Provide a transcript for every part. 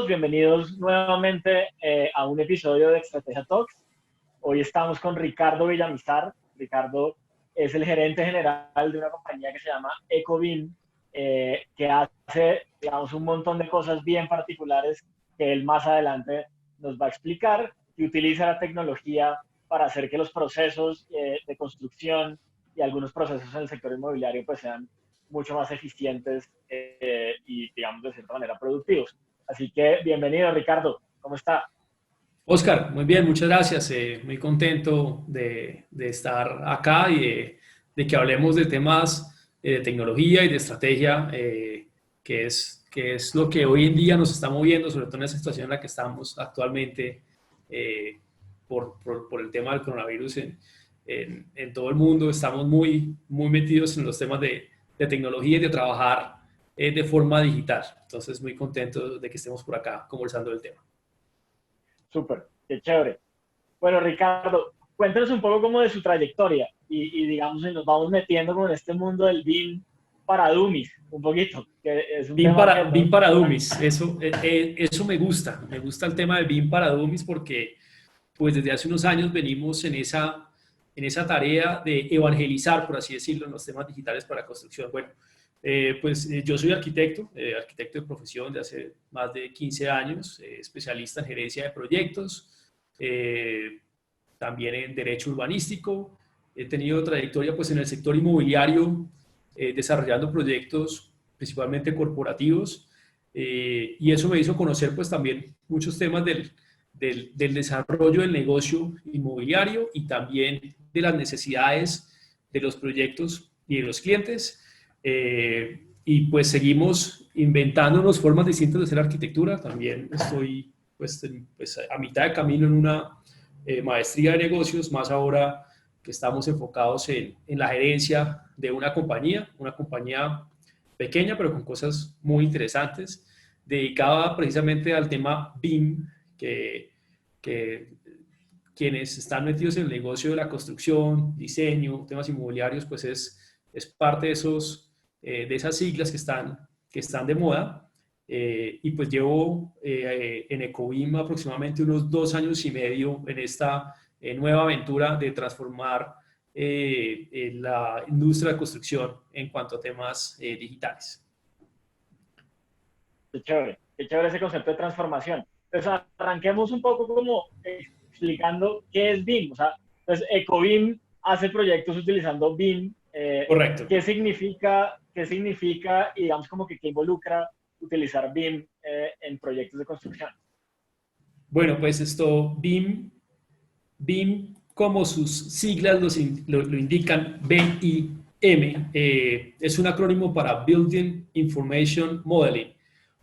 bienvenidos nuevamente a un episodio de Estrategia Talks. Hoy estamos con Ricardo Villamizar. Ricardo es el gerente general de una compañía que se llama Ecobim, que hace, digamos, un montón de cosas bien particulares que él más adelante nos va a explicar, y utiliza la tecnología para hacer que los procesos de construcción y algunos procesos en el sector inmobiliario pues sean mucho más eficientes y, digamos, de cierta manera productivos. Así que bienvenido, Ricardo. ¿Cómo está? Oscar, muy bien, muchas gracias. Muy contento de estar acá y de que hablemos de temas de tecnología y de estrategia, que es lo que hoy en día nos está moviendo, sobre todo en esa situación en la que estamos actualmente eh, por el tema del coronavirus en todo el mundo. Estamos muy metidos en los temas de tecnología y de trabajar de forma digital. Entonces, muy contento de que estemos por acá conversando del tema. Súper, qué chévere. Bueno, Ricardo, cuéntanos un poco como de su trayectoria y digamos, si nos vamos metiendo con este mundo del BIM para Dummies, un poquito, que es un tema que BIM no... para Dummies, eso me gusta el tema de BIM para Dummies porque pues desde hace unos años venimos en esa tarea de evangelizar, por así decirlo, en los temas digitales para construcción. Bueno, yo soy arquitecto, arquitecto de profesión de hace más de 15 años, especialista en gerencia de proyectos, eh, también en derecho urbanístico. He tenido trayectoria pues en el sector inmobiliario, desarrollando proyectos principalmente corporativos, y eso me hizo conocer pues también muchos temas del desarrollo del negocio inmobiliario y también de las necesidades de los proyectos y de los clientes. Y pues seguimos inventándonos formas distintas de hacer arquitectura. También estoy pues a mitad de camino en una maestría de negocios, más ahora que estamos enfocados en la gerencia de una compañía pequeña, pero con cosas muy interesantes, dedicada precisamente al tema BIM, que quienes están metidos en el negocio de la construcción, diseño, temas inmobiliarios, pues es parte de esas siglas que están de moda. Y pues llevo en Ecobim aproximadamente unos 2 años y medio en esta nueva aventura de transformar la industria de construcción en cuanto a temas digitales. Qué chévere ese concepto de transformación. Entonces, arranquemos un poco como explicando qué es BIM. O sea, entonces, Ecobim hace proyectos utilizando BIM. Correcto. Qué significa y digamos como que qué involucra utilizar BIM en proyectos de construcción? Bueno, pues BIM, como sus siglas lo indican, BIM, es un acrónimo para Building Information Modeling,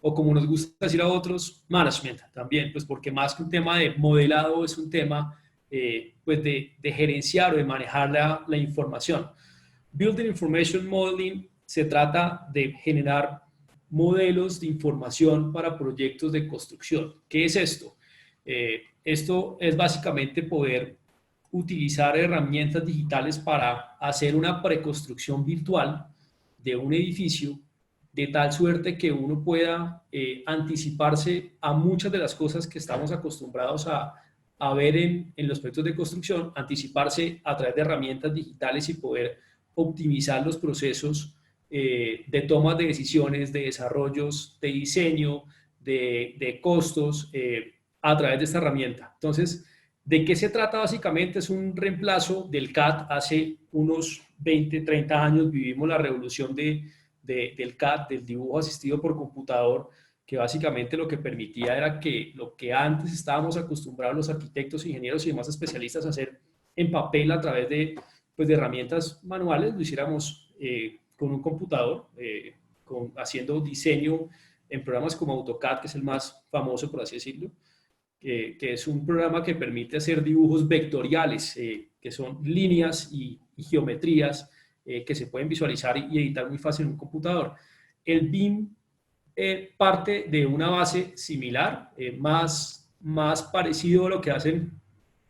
o como nos gusta decir a otros, Management también, pues porque más que un tema de modelado es un tema pues de gerenciar o de manejar la información. Building Information Modeling se trata de generar modelos de información para proyectos de construcción. ¿Qué es esto? Esto es básicamente poder utilizar herramientas digitales para hacer una preconstrucción virtual de un edificio de tal suerte que uno pueda anticiparse a muchas de las cosas que estamos acostumbrados a ver en los proyectos de construcción, anticiparse a través de herramientas digitales y poder optimizar los procesos de toma de decisiones, de desarrollos, de diseño, de costos, a través de esta herramienta. Entonces, ¿de qué se trata básicamente? Es un reemplazo del CAD. Hace unos 20, 30 años vivimos la revolución del CAD, del dibujo asistido por computador, que básicamente lo que permitía era que lo que antes estábamos acostumbrados los arquitectos, ingenieros y demás especialistas a hacer en papel a través de herramientas manuales, lo hiciéramos con un computador, haciendo diseño en programas como AutoCAD, que es el más famoso, por así decirlo, que es un programa que permite hacer dibujos vectoriales, que son líneas y geometrías que se pueden visualizar y editar muy fácil en un computador. El BIM parte de una base similar, más parecido a lo que hacen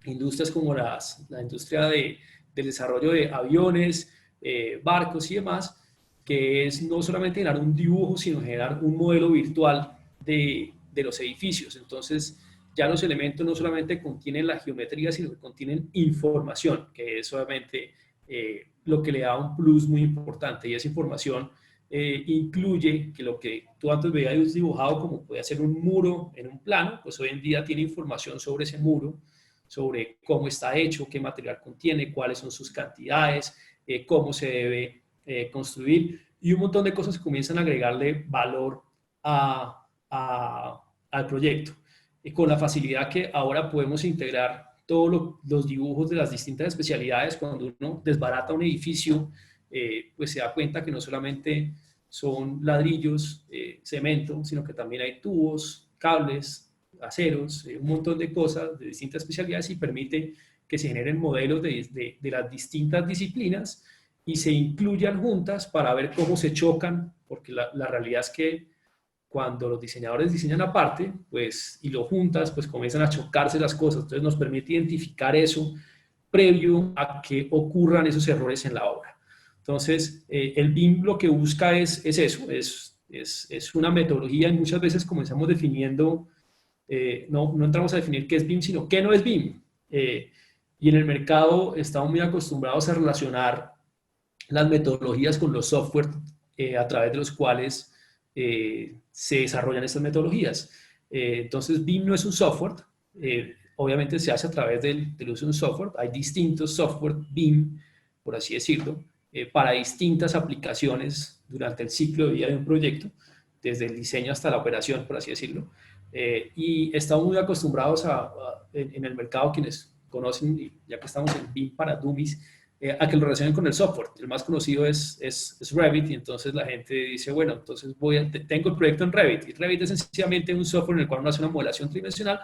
industrias como la industria del desarrollo de aviones, barcos y demás, que es no solamente generar un dibujo, sino generar un modelo virtual de los edificios. Entonces, ya los elementos no solamente contienen la geometría, sino que contienen información, que es obviamente lo que le da un plus muy importante. Y esa información incluye que lo que tú antes veías dibujado como puede ser un muro en un plano, pues hoy en día tiene información sobre ese muro, sobre cómo está hecho, qué material contiene, cuáles son sus cantidades, cómo se debe construir, y un montón de cosas que comienzan a agregarle valor al proyecto. Y con la facilidad que ahora podemos integrar todos los dibujos de las distintas especialidades, cuando uno desbarata un edificio, pues se da cuenta que no solamente son ladrillos, cemento, sino que también hay tubos, cables, aceros, un montón de cosas de distintas especialidades, y permite que se generen modelos de las distintas disciplinas y se incluyan juntas para ver cómo se chocan, porque la realidad es que cuando los diseñadores diseñan aparte, pues, y lo juntas, pues comienzan a chocarse las cosas. Entonces nos permite identificar eso previo a que ocurran esos errores en la obra. Entonces, el BIM lo que busca es eso, es una metodología, y muchas veces comenzamos definiendo, no entramos a definir qué es BIM, sino qué no es BIM. Y en el mercado estamos muy acostumbrados a relacionar las metodologías con los software a través de los cuales se desarrollan estas metodologías. Entonces, BIM no es un software, obviamente se hace a través del uso de un software. Hay distintos software BIM, por así decirlo, para distintas aplicaciones durante el ciclo de vida de un proyecto, desde el diseño hasta la operación, por así decirlo. Y estamos muy acostumbrados en el mercado, quienes conocen, ya que estamos en BIM para Dummies, a que lo relacionen con el software. El más conocido es Revit, y entonces la gente dice, bueno, entonces tengo el proyecto en Revit, y Revit es sencillamente un software en el cual uno hace una modelación tridimensional,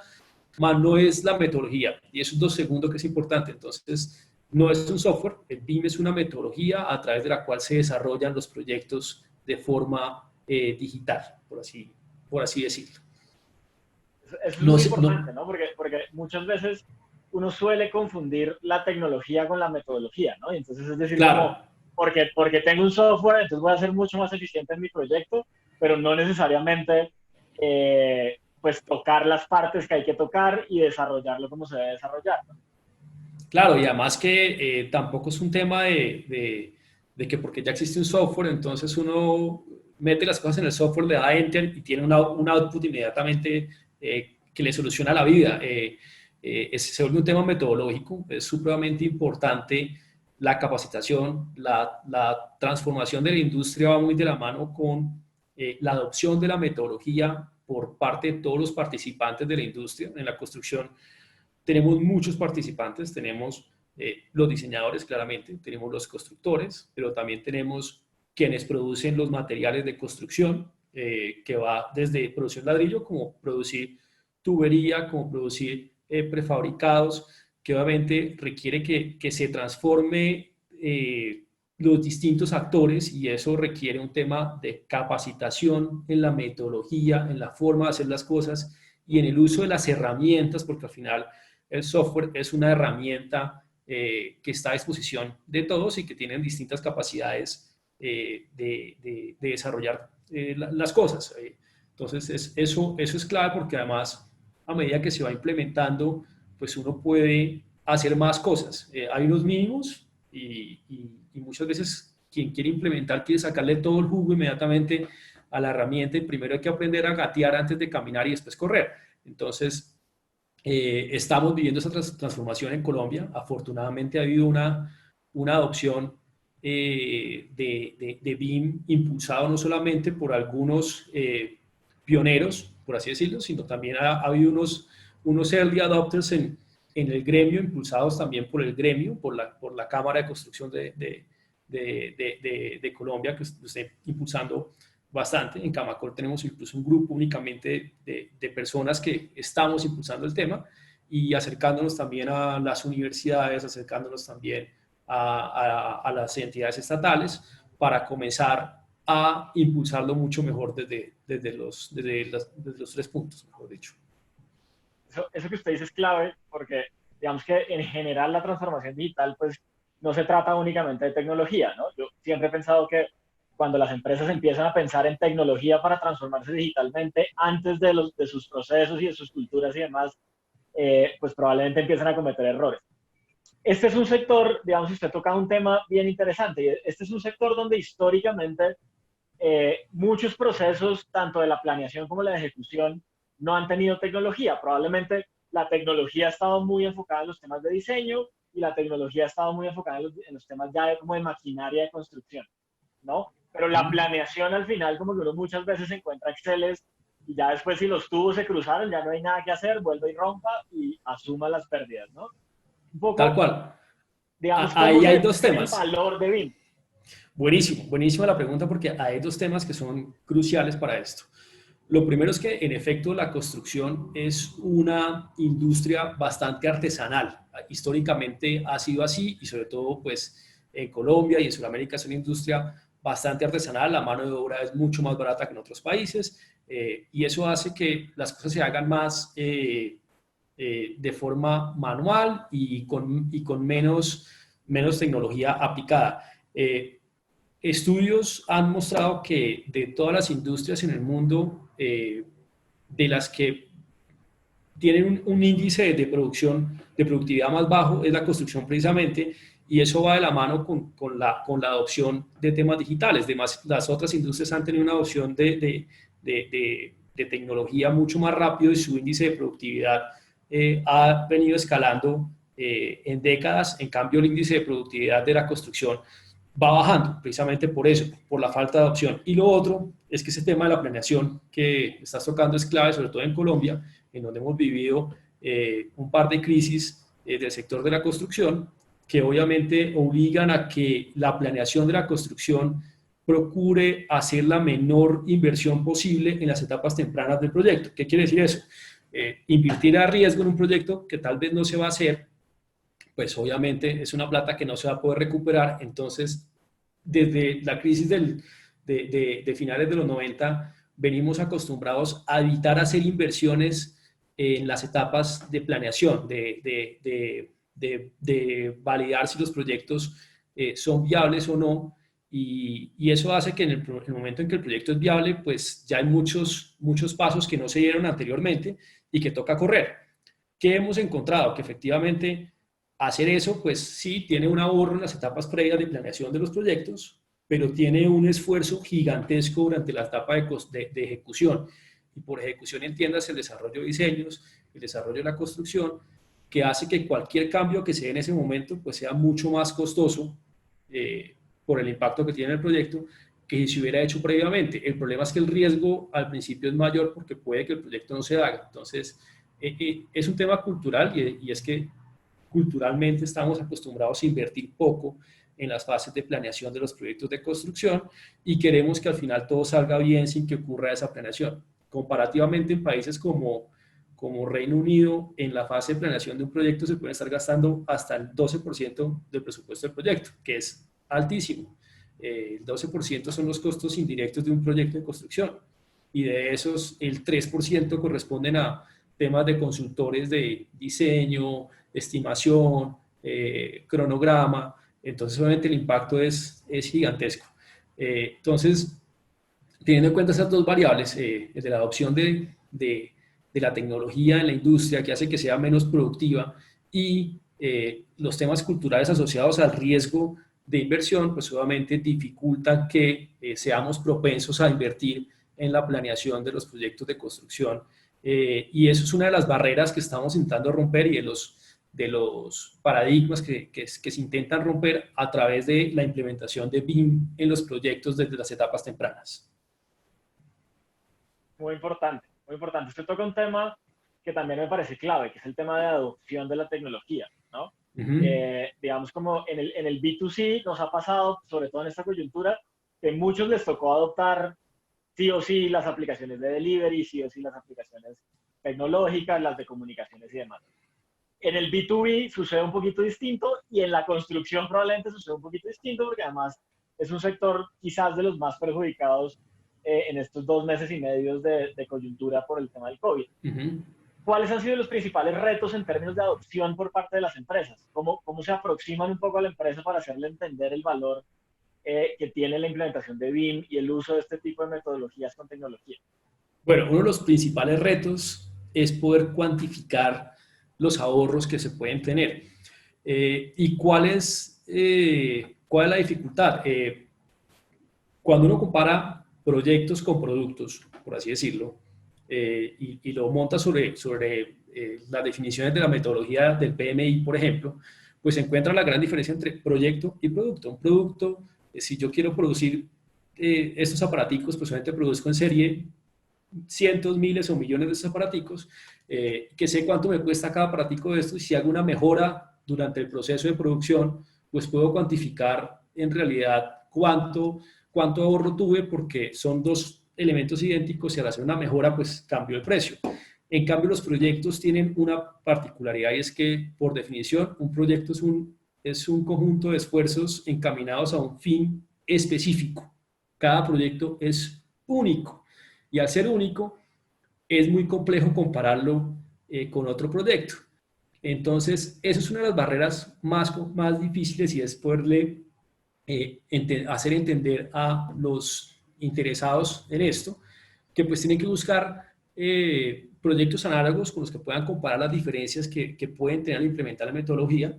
más no es la metodología, y eso es lo segundo que es importante. Entonces, no es un software, el BIM es una metodología a través de la cual se desarrollan los proyectos de forma digital, por así decirlo. Eso es muy importante, ¿no? Porque muchas veces uno suele confundir la tecnología con la metodología, ¿no? Y entonces es decir, claro, como, porque tengo un software, entonces voy a ser mucho más eficiente en mi proyecto, pero no necesariamente, pues, tocar las partes que hay que tocar y desarrollarlo como se debe desarrollar, ¿no? claro, y además que tampoco es un tema de que porque ya existe un software, entonces uno mete las cosas en el software, le da enter y tiene un output inmediatamente que le soluciona la vida. Se vuelve un tema metodológico, es supremamente importante la capacitación, la transformación de la industria va muy de la mano con la adopción de la metodología por parte de todos los participantes de la industria. En la construcción tenemos muchos participantes, tenemos los diseñadores claramente, tenemos los constructores, pero también tenemos quienes producen los materiales de construcción, que va desde producción ladrillo, como producir tubería, como producir prefabricados, que obviamente requiere que se transforme los distintos actores, y eso requiere un tema de capacitación en la metodología, en la forma de hacer las cosas y en el uso de las herramientas, porque al final el software es una herramienta que está a disposición de todos y que tienen distintas capacidades de desarrollar las cosas. Entonces, eso es clave, porque además, a medida que se va implementando, pues uno puede hacer más cosas. Hay unos mínimos y muchas veces quien quiere implementar quiere sacarle todo el jugo inmediatamente a la herramienta, y primero hay que aprender a gatear antes de caminar y después correr. Entonces, estamos viviendo esa transformación en Colombia. Afortunadamente ha habido una adopción de BIM impulsado no solamente por algunos pioneros, por así decirlo, sino también ha habido unos early adopters en el gremio, impulsados también por el gremio, por la Cámara de Construcción de Colombia, que está impulsando bastante. En Camacol tenemos incluso un grupo únicamente de personas que estamos impulsando el tema y acercándonos también a las universidades, acercándonos también a las entidades estatales, para comenzar a impulsarlo mucho mejor desde los 3 puntos, mejor dicho. Eso que usted dice es clave, porque digamos que en general la transformación digital, pues, no se trata únicamente de tecnología, ¿no? Yo siempre he pensado que cuando las empresas empiezan a pensar en tecnología para transformarse digitalmente antes de sus procesos y de sus culturas y demás, pues probablemente empiezan a cometer errores. Este es un sector, digamos, si usted toca un tema bien interesante, este es un sector donde históricamente muchos procesos, tanto de la planeación como de la ejecución, no han tenido tecnología. Probablemente la tecnología ha estado muy enfocada en los temas de diseño y la tecnología ha estado muy enfocada en los temas ya como de maquinaria de construcción, ¿no? Pero la planeación al final, como que uno muchas veces encuentra Exceles y ya después si los tubos se cruzaron, ya no hay nada que hacer, vuelve y rompa y asuma las pérdidas, ¿no? Un Tal poco, cual. digamos, ¿cómo Ahí hay se dos ve el temas. valor de BIM? Buenísimo, buenísima la pregunta porque hay dos temas que son cruciales para esto. Lo primero es que en efecto la construcción es una industria bastante artesanal. Históricamente ha sido así y sobre todo pues en Colombia y en Sudamérica es una industria bastante artesanal. La mano de obra es mucho más barata que en otros países y eso hace que las cosas se hagan más de forma manual y con menos tecnología aplicada. Estudios han mostrado que de todas las industrias en el mundo, de las que tienen un índice de producción, de productividad más bajo, es la construcción precisamente, y eso va de la mano con la adopción de temas digitales. Además, las otras industrias han tenido una adopción de tecnología mucho más rápido y su índice de productividad ha venido escalando en décadas. En cambio, el índice de productividad de la construcción va bajando, precisamente por eso, por la falta de adopción. Y lo otro es que ese tema de la planeación que estás tocando es clave, sobre todo en Colombia, en donde hemos vivido un par de crisis del sector de la construcción, que obviamente obligan a que la planeación de la construcción procure hacer la menor inversión posible en las etapas tempranas del proyecto. ¿Qué quiere decir eso? Invertir a riesgo en un proyecto que tal vez no se va a hacer, pues obviamente es una plata que no se va a poder recuperar. Entonces, desde la crisis de finales de los 90, venimos acostumbrados a evitar hacer inversiones en las etapas de planeación, de validar si los proyectos son viables o no. Y eso hace que en el momento en que el proyecto es viable, pues ya hay muchos pasos que no se dieron anteriormente y que toca correr. ¿Qué hemos encontrado? Que efectivamente hacer eso, pues sí, tiene un ahorro en las etapas previas de planeación de los proyectos, pero tiene un esfuerzo gigantesco durante la etapa de ejecución. Y por ejecución entiendas el desarrollo de diseños, el desarrollo de la construcción, que hace que cualquier cambio que se dé en ese momento pues sea mucho más costoso por el impacto que tiene el proyecto que si se hubiera hecho previamente. El problema es que el riesgo al principio es mayor porque puede que el proyecto no se haga. Entonces, es un tema cultural y es que culturalmente estamos acostumbrados a invertir poco en las fases de planeación de los proyectos de construcción y queremos que al final todo salga bien sin que ocurra esa planeación. Comparativamente en países como Reino Unido, en la fase de planeación de un proyecto se puede estar gastando hasta el 12% del presupuesto del proyecto, que es altísimo. El 12% son los costos indirectos de un proyecto de construcción y de esos el 3% corresponden a temas de consultores de diseño, estimación, cronograma. Entonces obviamente el impacto es gigantesco. Entonces, teniendo en cuenta esas dos variables, de la adopción de la tecnología en la industria que hace que sea menos productiva y los temas culturales asociados al riesgo de inversión, pues obviamente dificultan que seamos propensos a invertir en la planeación de los proyectos de construcción. Y eso es una de las barreras que estamos intentando romper y de los paradigmas que se intentan romper a través de la implementación de BIM en los proyectos desde las etapas tempranas. Muy importante, muy importante. Usted toca un tema que también me parece clave, que es el tema de adopción de la tecnología, ¿no? Uh -huh. Digamos como en el B2C nos ha pasado, sobre todo en esta coyuntura, que muchos les tocó adoptar sí o sí las aplicaciones de delivery, sí o sí las aplicaciones tecnológicas, las de comunicaciones y demás. En el B2B sucede un poquito distinto y en la construcción probablemente sucede un poquito distinto porque además es un sector quizás de los más perjudicados en estos 2 meses y medio de coyuntura por el tema del COVID. Uh -huh. ¿Cuáles han sido los principales retos en términos de adopción por parte de las empresas? ¿Cómo se aproximan un poco a la empresa para hacerle entender el valor que tiene la implementación de BIM y el uso de este tipo de metodologías con tecnología? Bueno, uno de los principales retos es poder cuantificar los ahorros que se pueden tener. ¿Y cuál es la dificultad? Cuando uno compara proyectos con productos, por así decirlo, y lo monta sobre las definiciones de la metodología del PMI, por ejemplo, pues se encuentra la gran diferencia entre proyecto y producto. Un producto, si yo quiero producir estos aparaticos, pues solamente produzco en serie cientos, miles o millones de estos aparaticos, que sé cuánto me cuesta cada aparatico de estos, y si hago una mejora durante el proceso de producción, pues puedo cuantificar en realidad cuánto ahorro tuve, porque son dos elementos idénticos y al hacer una mejora, pues cambio el precio. En cambio, los proyectos tienen una particularidad, y es que, por definición, un proyecto es un conjunto de esfuerzos encaminados a un fin específico. Cada proyecto es único. Y al ser único, es muy complejo compararlo con otro proyecto. Entonces, eso es una de las barreras más difíciles, y es poderle hacer entender a los interesados en esto que pues tienen que buscar proyectos análogos con los que puedan comparar las diferencias que pueden tener al implementar la metodología,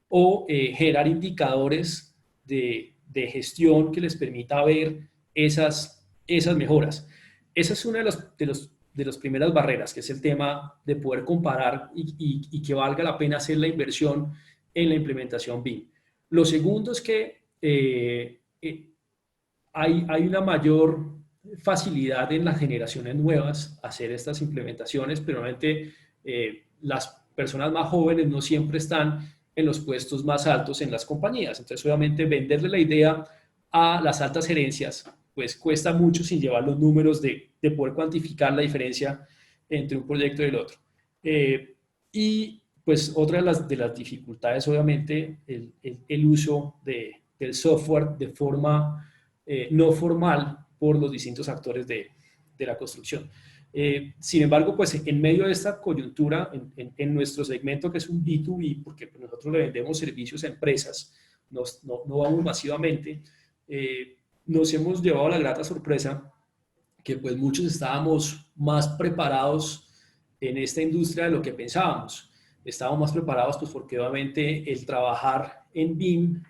o generar indicadores de gestión que les permita ver esas mejoras. Esa es una de las primeras barreras, que es el tema de poder comparar y que valga la pena hacer la inversión en la implementación BIM. Lo segundo es que hay una mayor facilidad en las generaciones nuevas hacer estas implementaciones, pero realmente las personas más jóvenes no siempre están en los puestos más altos en las compañías. Entonces, obviamente, venderle la idea a las altas gerencias, pues cuesta mucho sin llevar los números de poder cuantificar la diferencia entre un proyecto y el otro. Y pues otra de las dificultades, obviamente, el uso del software de forma no formal por los distintos actores de la construcción. Sin embargo, pues en medio de esta coyuntura, en nuestro segmento, que es un B2B, porque nosotros le vendemos servicios a empresas, no vamos masivamente, nos hemos llevado la grata sorpresa que pues muchos estábamos más preparados en esta industria de lo que pensábamos. Estábamos más preparados pues porque obviamente el trabajar en BIM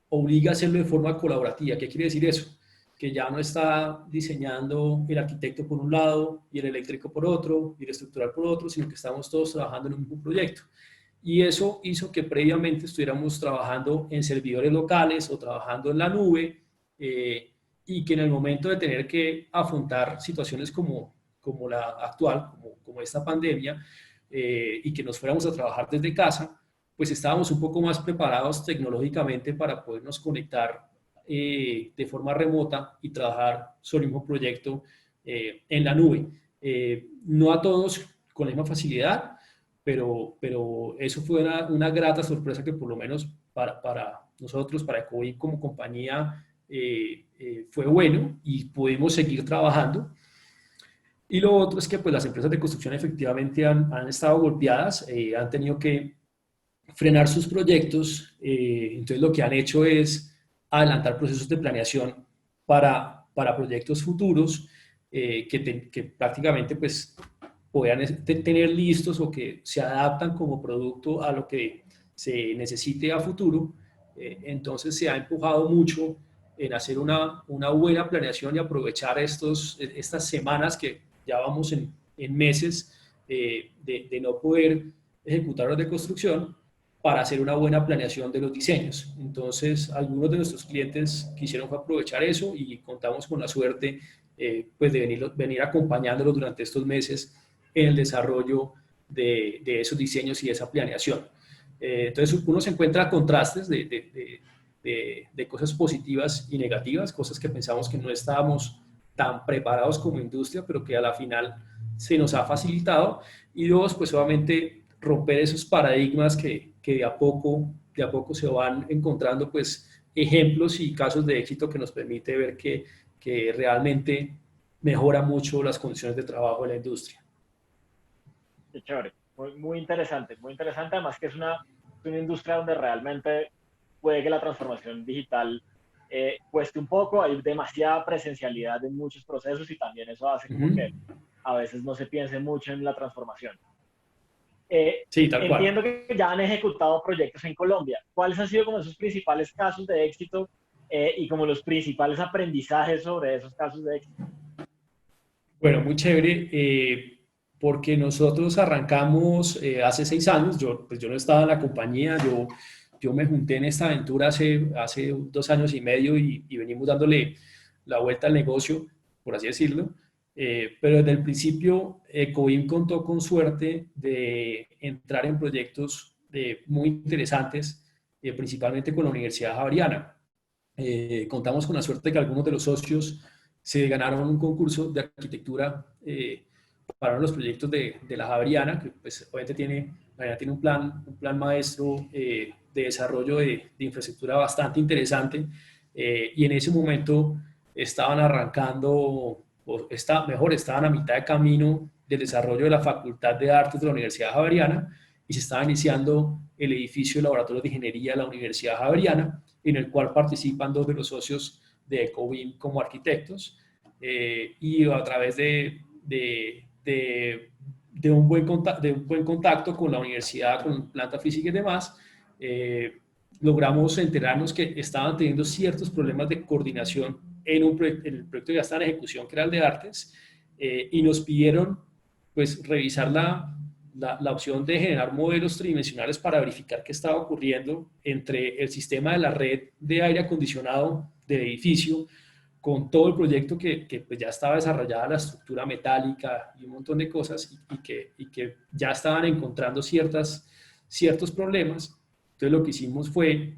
obliga a hacerlo de forma colaborativa. ¿Qué quiere decir eso? Que ya no está diseñando el arquitecto por un lado y el eléctrico por otro y el estructural por otro, sino que estamos todos trabajando en un mismo proyecto. Y eso hizo que previamente estuviéramos trabajando en servidores locales o trabajando en la nube, y que en el momento de tener que afrontar situaciones como la actual, como esta pandemia, y que nos fuéramos a trabajar desde casa, pues estábamos un poco más preparados tecnológicamente para podernos conectar de forma remota y trabajar sobre el mismo proyecto en la nube. No a todos con la misma facilidad, pero eso fue una grata sorpresa que por lo menos para nosotros, para Ecoin como compañía, fue bueno y pudimos seguir trabajando. Y lo otro es que pues las empresas de construcción efectivamente han estado golpeadas, han tenido que frenar sus proyectos, entonces lo que han hecho es adelantar procesos de planeación para proyectos futuros, que prácticamente pues puedan tener listos o que se adaptan como producto a lo que se necesite a futuro. Entonces se ha empujado mucho en hacer una buena planeación y aprovechar estas semanas que ya vamos en meses de no poder ejecutar obras de construcción, para hacer una buena planeación de los diseños. Entonces, algunos de nuestros clientes quisieron aprovechar eso y contamos con la suerte pues de venir acompañándolos durante estos meses en el desarrollo de esos diseños y de esa planeación. Entonces, uno se encuentra contrastes de cosas positivas y negativas, cosas que pensamos que no estábamos tan preparados como industria, pero que a la final se nos ha facilitado. Y dos, pues obviamente romper esos paradigmas que de a poco se van encontrando pues ejemplos y casos de éxito que nos permite ver que realmente mejora mucho las condiciones de trabajo en la industria. Qué chévere, muy interesante, muy interesante, además que es una industria donde realmente puede que la transformación digital cueste un poco, hay demasiada presencialidad en muchos procesos y también eso hace como Ujú. que a veces no se piense mucho en la transformación. Sí, tal cual. Entiendo que ya han ejecutado proyectos en Colombia. ¿Cuáles han sido como esos principales casos de éxito y como los principales aprendizajes sobre esos casos de éxito? Bueno, muy chévere, porque nosotros arrancamos hace 6 años. Pues yo no estaba en la compañía, yo me junté en esta aventura hace 2 años y medio y venimos dándole la vuelta al negocio, por así decirlo. Pero desde el principio, Ecovim contó con suerte de entrar en proyectos muy interesantes, principalmente con la Universidad Javeriana. Contamos con la suerte de que algunos de los socios se ganaron un concurso de arquitectura para los proyectos de la Javeriana, que pues obviamente tiene un plan maestro de desarrollo de infraestructura bastante interesante, y en ese momento estaban arrancando, estaban a mitad de camino del desarrollo de la Facultad de Artes de la Universidad Javeriana, y se estaba iniciando el edificio de laboratorio de ingeniería de la Universidad Javeriana, en el cual participan dos de los socios de Ecovim como arquitectos, y a través de un buen contacto con la universidad, con planta física y demás, logramos enterarnos que estaban teniendo ciertos problemas de coordinación en el proyecto que ya está en ejecución, que era el de artes, y nos pidieron pues revisar la opción de generar modelos tridimensionales para verificar qué estaba ocurriendo entre el sistema de la red de aire acondicionado del edificio con todo el proyecto que pues ya estaba desarrollada la estructura metálica y un montón de cosas y que ya estaban encontrando ciertos problemas. Entonces lo que hicimos fue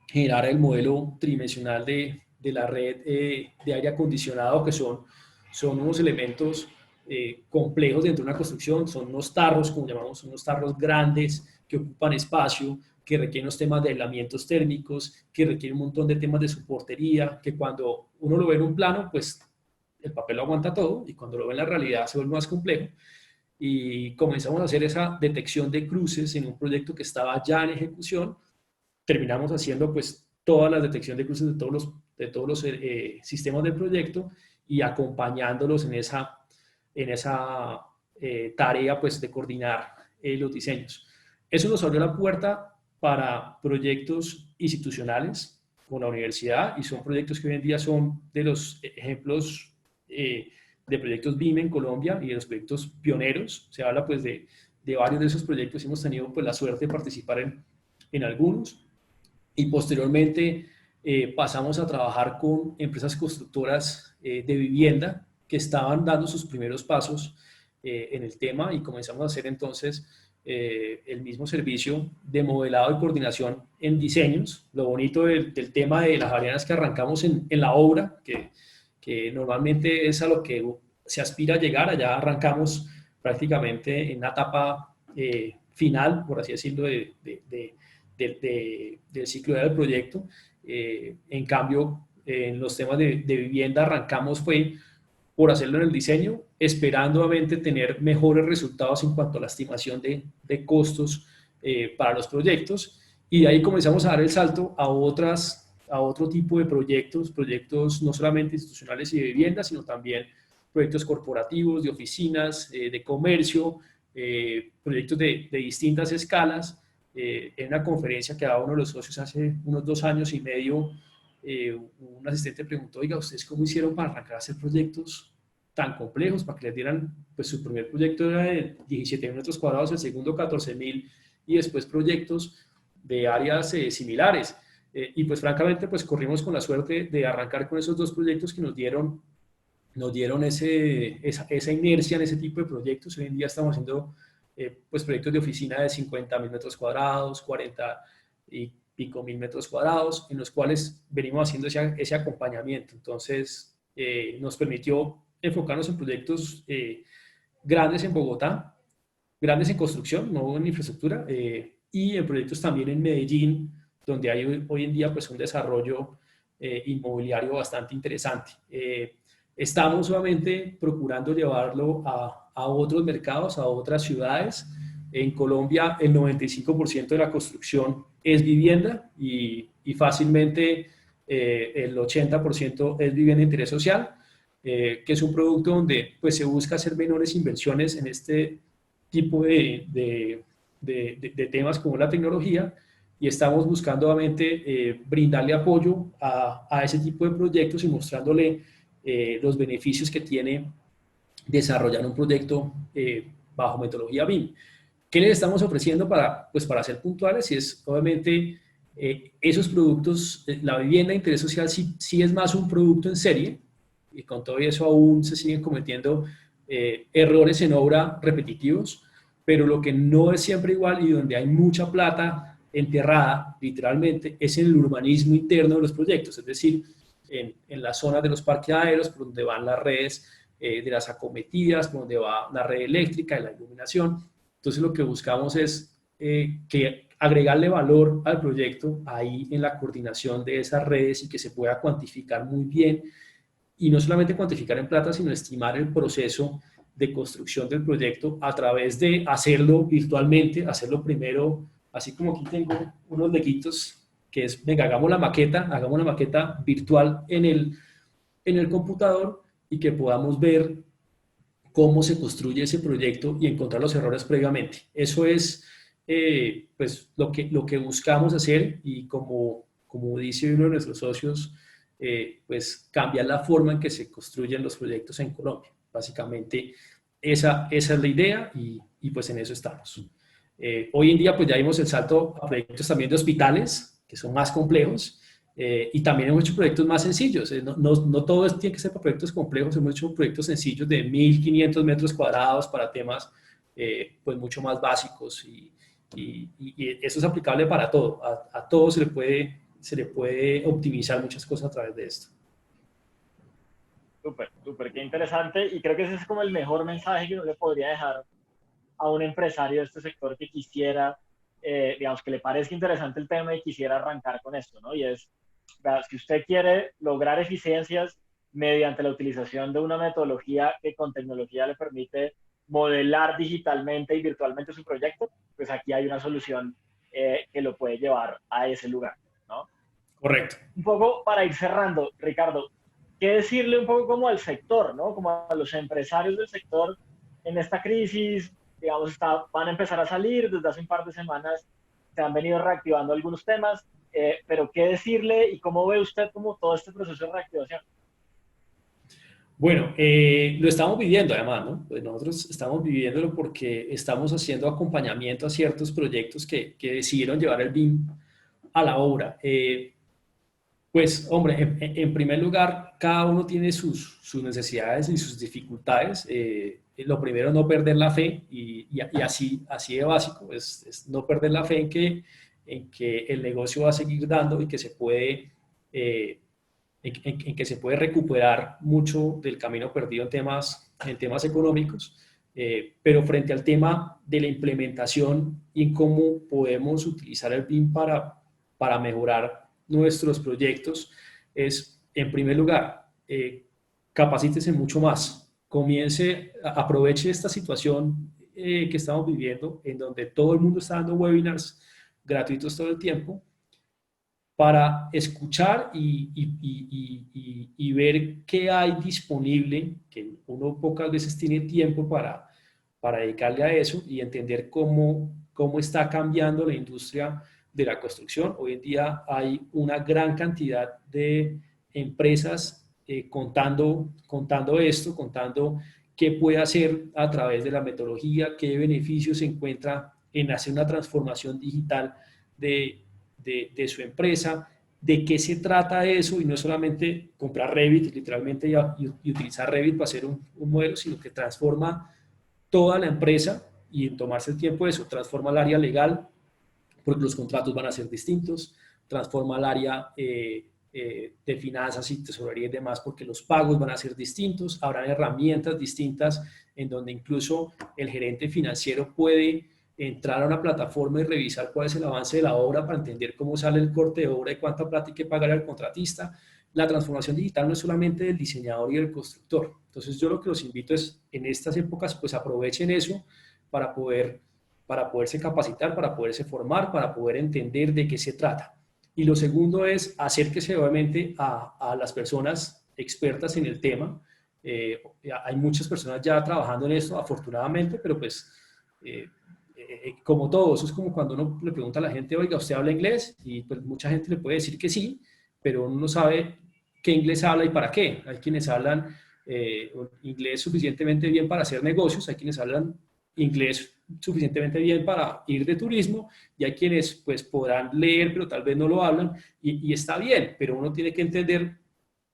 generar el modelo tridimensional de la red de aire acondicionado, que son unos elementos complejos dentro de una construcción, son unos tarros, como llamamos, son unos tarros grandes que ocupan espacio, que requieren unos temas de aislamientos térmicos, que requieren un montón de temas de soportería, que cuando uno lo ve en un plano, pues el papel lo aguanta todo, y cuando lo ve en la realidad se vuelve más complejo. Y comenzamos a hacer esa detección de cruces en un proyecto que estaba ya en ejecución. Terminamos haciendo pues toda la detección de cruces de todos los sistemas del proyecto y acompañándolos en esa tarea pues de coordinar los diseños. Eso nos abrió la puerta para proyectos institucionales con la universidad, y son proyectos que hoy en día son de los ejemplos de proyectos BIM en Colombia y de los proyectos pioneros. Se habla pues de varios de esos proyectos, hemos tenido pues la suerte de participar en algunos, y posteriormente pasamos a trabajar con empresas constructoras de vivienda que estaban dando sus primeros pasos en el tema, y comenzamos a hacer entonces el mismo servicio de modelado y coordinación en diseños. Lo bonito del tema de las Javerianas es que arrancamos en la obra, que normalmente es a lo que se aspira a llegar. Allá arrancamos prácticamente en una etapa final, por así decirlo, del ciclo del proyecto. En cambio, en los temas de vivienda arrancamos fue por hacerlo en el diseño, esperando obviamente tener mejores resultados en cuanto a la estimación de costos para los proyectos, y de ahí comenzamos a dar el salto a otro tipo de proyectos no solamente institucionales y de vivienda, sino también proyectos corporativos, de oficinas, de comercio, proyectos de distintas escalas. En una conferencia que daba uno de los socios hace unos 2 años y medio, un asistente preguntó: oiga, ¿ustedes cómo hicieron para arrancar a hacer proyectos tan complejos, para que les dieran, pues su primer proyecto era de 17.000 metros cuadrados, el segundo 14.000, y después proyectos de áreas similares? Y pues francamente, pues corrimos con la suerte de arrancar con esos dos proyectos que nos dieron esa inercia en ese tipo de proyectos. Hoy en día estamos haciendo pues proyectos de oficina de 50.000 metros cuadrados, 40 y pico mil metros cuadrados, en los cuales venimos haciendo ese acompañamiento. Entonces, nos permitió enfocarnos en proyectos grandes en Bogotá, grandes en construcción, no en infraestructura, y en proyectos también en Medellín, donde hay hoy en día pues un desarrollo inmobiliario bastante interesante. Estamos solamente procurando llevarlo a otros mercados, a otras ciudades. En Colombia el 95% de la construcción es vivienda, y fácilmente el 80% es vivienda de interés social, que es un producto donde pues, se busca hacer menores inversiones en este tipo de temas como la tecnología, y estamos buscando obviamente brindarle apoyo a ese tipo de proyectos y mostrándole los beneficios que tiene desarrollar un proyecto bajo metodología BIM. ¿Qué les estamos ofreciendo pues para ser puntuales? Y es obviamente esos productos, la vivienda de interés social sí es más un producto en serie, y con todo eso aún se siguen cometiendo errores en obra repetitivos, pero lo que no es siempre igual y donde hay mucha plata enterrada, literalmente, es en el urbanismo interno de los proyectos, es decir, en las zonas de los parqueaderos, por donde van las redes de las acometidas, por donde va la red eléctrica y la iluminación. Entonces lo que buscamos es que agregarle valor al proyecto ahí en la coordinación de esas redes y que se pueda cuantificar muy bien, y no solamente cuantificar en plata, sino estimar el proceso de construcción del proyecto a través de hacerlo virtualmente, hacerlo primero, así como aquí tengo unos lequitos, que es, venga, hagamos la maqueta virtual en el computador y que podamos ver cómo se construye ese proyecto y encontrar los errores previamente. Eso es pues lo que buscamos hacer, y como dice uno de nuestros socios, pues cambiar la forma en que se construyen los proyectos en Colombia. Básicamente esa es la idea, y pues en eso estamos. Hoy en día pues ya dimos el salto a proyectos también de hospitales, que son más complejos, y también hemos hecho proyectos más sencillos. No todo tiene que ser para proyectos complejos, hemos hecho proyectos sencillos de 1.500 metros cuadrados para temas pues mucho más básicos, y eso es aplicable para todo. A todo se le puede optimizar muchas cosas a través de esto. Súper, súper, qué interesante. Y creo que ese es como el mejor mensaje que uno le podría dejar a un empresario de este sector que quisiera, digamos, que le parezca interesante el tema y quisiera arrancar con esto, ¿no? Y es, si usted quiere lograr eficiencias mediante la utilización de una metodología que con tecnología le permite modelar digitalmente y virtualmente su proyecto, pues aquí hay una solución que lo puede llevar a ese lugar, ¿no? Correcto. Un poco para ir cerrando, Ricardo, ¿qué decirle un poco como al sector, ¿no? Como a los empresarios del sector en esta crisis? Digamos, van a empezar a salir, desde hace un par de semanas se han venido reactivando algunos temas, pero ¿qué decirle y cómo ve usted como todo este proceso de reactivación? Bueno, lo estamos viviendo además, ¿no? Pues nosotros estamos viviéndolo porque estamos haciendo acompañamiento a ciertos proyectos que decidieron llevar el BIM a la obra. Pues, hombre, en primer lugar, cada uno tiene sus necesidades y sus dificultades. Lo primero, no perder la fe, y así de básico, es no perder la fe en que el negocio va a seguir dando y que se puede, en que se puede recuperar mucho del camino perdido en temas económicos. Pero frente al tema de la implementación y en cómo podemos utilizar el BIM para mejorar nuestros proyectos, es, en primer lugar, capacítese mucho más, aproveche esta situación que estamos viviendo, en donde todo el mundo está dando webinars gratuitos todo el tiempo, para escuchar y ver qué hay disponible, que uno pocas veces tiene tiempo para dedicarle a eso, y entender cómo está cambiando la industria de la construcción. Hoy en día hay una gran cantidad de empresas contando qué puede hacer a través de la metodología, qué beneficios se encuentra en hacer una transformación digital de su empresa, de qué se trata eso, y no solamente comprar Revit literalmente y utilizar Revit para hacer un modelo, sino que transforma toda la empresa, y en tomarse el tiempo de eso, transforma el área legal, porque los contratos van a ser distintos, transforma el área de finanzas y tesorería y demás, porque los pagos van a ser distintos, habrá herramientas distintas en donde incluso el gerente financiero puede entrar a una plataforma y revisar cuál es el avance de la obra para entender cómo sale el corte de obra y cuánta plata hay que pagar al contratista. La transformación digital no es solamente del diseñador y del constructor. Entonces yo lo que los invito es, en estas épocas, pues aprovechen eso para poderse capacitar, para poderse formar, para poder entender de qué se trata. Y lo segundo es acérquese obviamente a las personas expertas en el tema. Hay muchas personas ya trabajando en esto, afortunadamente, pero pues como todo, eso es como cuando uno le pregunta a la gente, oiga, ¿usted habla inglés? Y pues mucha gente le puede decir que sí, pero uno no sabe qué inglés habla y para qué. Hay quienes hablan inglés suficientemente bien para hacer negocios, hay quienes hablan inglés suficientemente bien para ir de turismo y hay quienes pues podrán leer pero tal vez no lo hablan y está bien, pero uno tiene que entender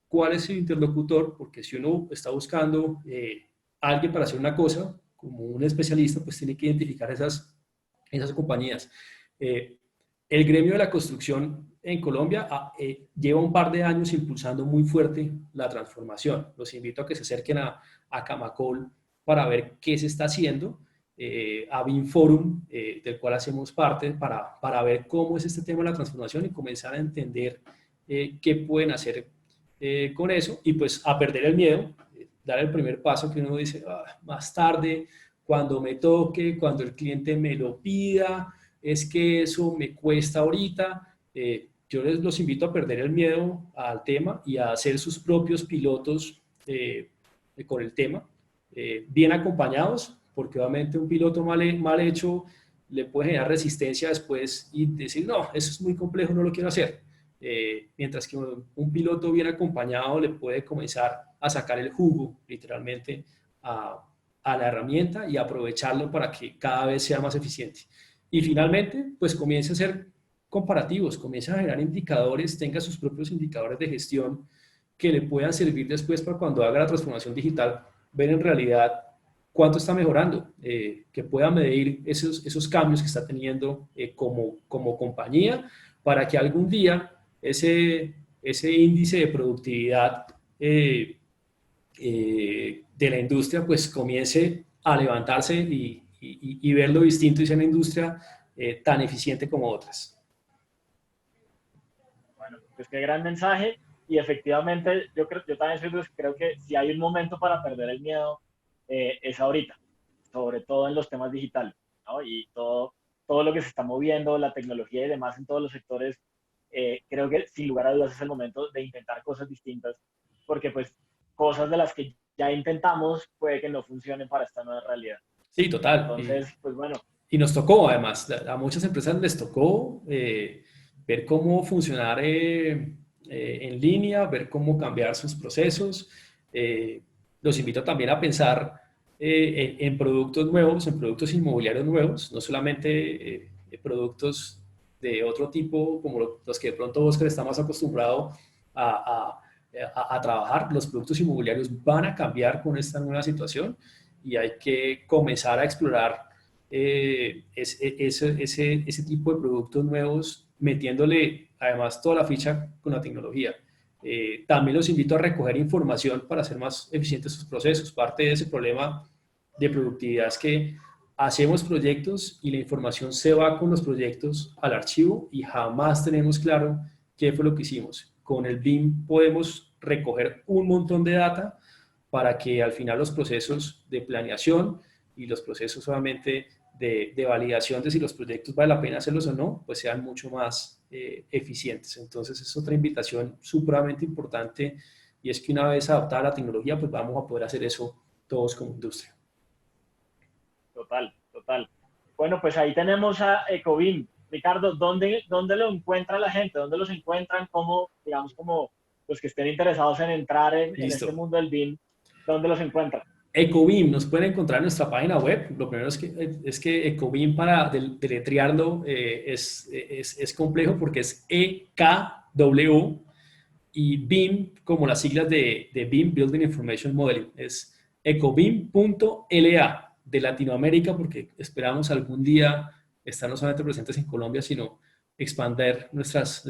cuál es el interlocutor, porque si uno está buscando alguien para hacer una cosa, como un especialista, pues tiene que identificar esas compañías. Eh, el gremio de la construcción en Colombia lleva un par de años impulsando muy fuerte la transformación. Los invito a que se acerquen a Camacol para ver qué se está haciendo, a BIM del cual hacemos parte, para ver cómo es este tema de la transformación y comenzar a entender qué pueden hacer con eso y pues a perder el miedo, dar el primer paso que uno dice más tarde, cuando me toque, cuando el cliente me lo pida, es que eso me cuesta ahorita. Yo los invito a perder el miedo al tema y a hacer sus propios pilotos con el tema, bien acompañados, porque obviamente un piloto mal hecho le puede generar resistencia después y decir, no, eso es muy complejo, no lo quiero hacer. Mientras que un piloto bien acompañado le puede comenzar a sacar el jugo, literalmente, a la herramienta y aprovecharlo para que cada vez sea más eficiente. Y finalmente, pues comience a hacer comparativos, comience a generar indicadores, tenga sus propios indicadores de gestión que le puedan servir después para cuando haga la transformación digital, ver en realidad cuánto está mejorando, que pueda medir esos cambios que está teniendo como compañía para que algún día ese índice de productividad de la industria pues comience a levantarse y verlo distinto y sea una industria tan eficiente como otras. Bueno, pues qué gran mensaje. Y efectivamente, yo también creo que si hay un momento para perder el miedo, es ahorita, sobre todo en los temas digitales, ¿no? Y todo lo que se está moviendo, la tecnología y demás en todos los sectores, creo que sin lugar a dudas es el momento de intentar cosas distintas, porque pues cosas de las que ya intentamos puede que no funcionen para esta nueva realidad. Sí, total. Entonces, pues bueno, Y nos tocó, además, a muchas empresas les tocó ver cómo funcionar en línea, ver cómo cambiar sus procesos. Los invito también a pensar en productos nuevos, en productos inmobiliarios nuevos, no solamente productos de otro tipo, como los que de pronto Oscar está más acostumbrado a, a trabajar. Los productos inmobiliarios van a cambiar con esta nueva situación y hay que comenzar a explorar ese tipo de productos nuevos, metiéndole además toda la ficha con la tecnología. También los invito a recoger información para hacer más eficientes sus procesos. Parte de ese problema de productividad es que hacemos proyectos y la información se va con los proyectos al archivo y jamás tenemos claro qué fue lo que hicimos. Con el BIM podemos recoger un montón de data para que al final los procesos de planeación y los procesos solamente de validación de si los proyectos vale la pena hacerlos o no, pues sean mucho más eficientes. Entonces es otra invitación supremamente importante y es que una vez adaptada la tecnología, pues vamos a poder hacer eso todos como industria. total, total. Bueno, pues ahí tenemos a Ecovim. Ricardo, ¿dónde lo encuentra la gente? ¿Dónde los encuentran? ¿Cómo, digamos, como los que estén interesados en entrar en este Listo. mundo del BIM, dónde los encuentran? Ecovim nos pueden encontrar en nuestra página web. Lo primero es que Ecovim para deletrearlo es complejo porque es EKW y BIM como las siglas de BIM, Building Information Modeling. Es ecobim.la de Latinoamérica porque esperamos algún día estar no solamente presentes en Colombia, sino expandir nuestras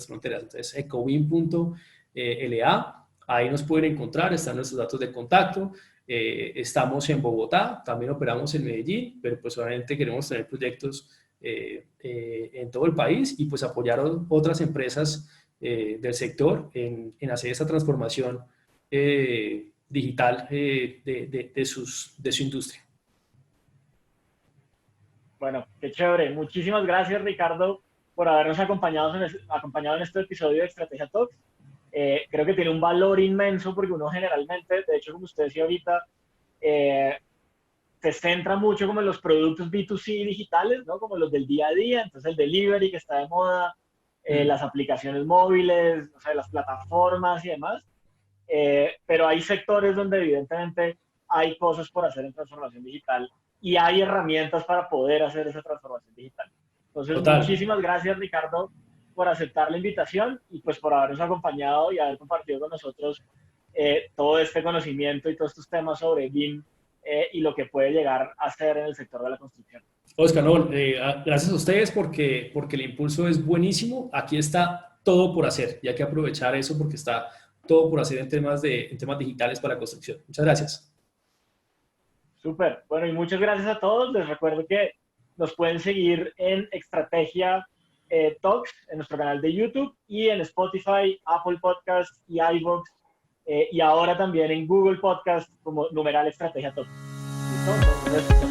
fronteras. Entonces, ecobim.la. Ahí nos pueden encontrar, están nuestros datos de contacto. Estamos en Bogotá, también operamos en Medellín, pero pues obviamente queremos tener proyectos en todo el país y pues apoyar a otras empresas del sector en hacer esa transformación digital de su industria. Bueno, qué chévere. Muchísimas gracias, Ricardo. por habernos acompañado en este episodio de Estrategia Talks. Creo que tiene un valor inmenso porque uno generalmente, de hecho, como usted decía ahorita, se centra mucho como en los productos B2C digitales, ¿no? Como los del día a día, entonces el delivery que está de moda, las aplicaciones móviles, o sea, las plataformas y demás. Pero hay sectores donde evidentemente hay cosas por hacer en transformación digital y hay herramientas para poder hacer esa transformación digital. Entonces, Total. muchísimas gracias, Ricardo, por aceptar la invitación y pues por habernos acompañado y haber compartido con nosotros todo este conocimiento y todos estos temas sobre BIM y lo que puede llegar a ser en el sector de la construcción. Oscar, no, gracias a ustedes porque el impulso es buenísimo. Aquí está todo por hacer y hay que aprovechar eso porque está todo por hacer en temas digitales para la construcción. Muchas gracias. Súper. Bueno, y muchas gracias a todos. Les recuerdo que nos pueden seguir en Estrategia Talks, en nuestro canal de YouTube y en Spotify, Apple Podcasts y iVoox, y ahora también en Google Podcast como numeral Estrategia Talks. ¿Listo? Entonces,